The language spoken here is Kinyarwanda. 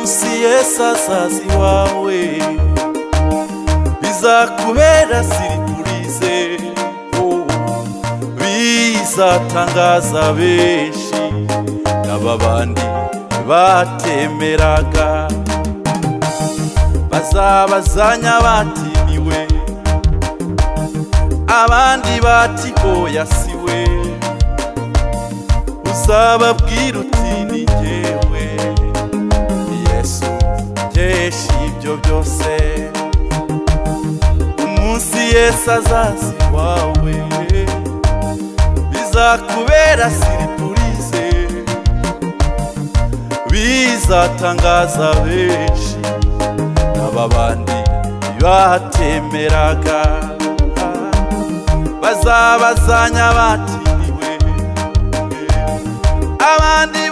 umunsi Yesu azaza iwawe bizakubera siripurize, bizatangaza benshi n'aba bandi batemeraga. Bazabazanya batiniwe, abandi bati oya siwe. Uzababwira uti ni jyewe Yesu nkesha ibyo byose. Umunsi Yesu azaza iwawe bizakubera siripurize, bizatangaza benshi n'aba bandi batemeraga. Bazabazanya batiniwe, abandi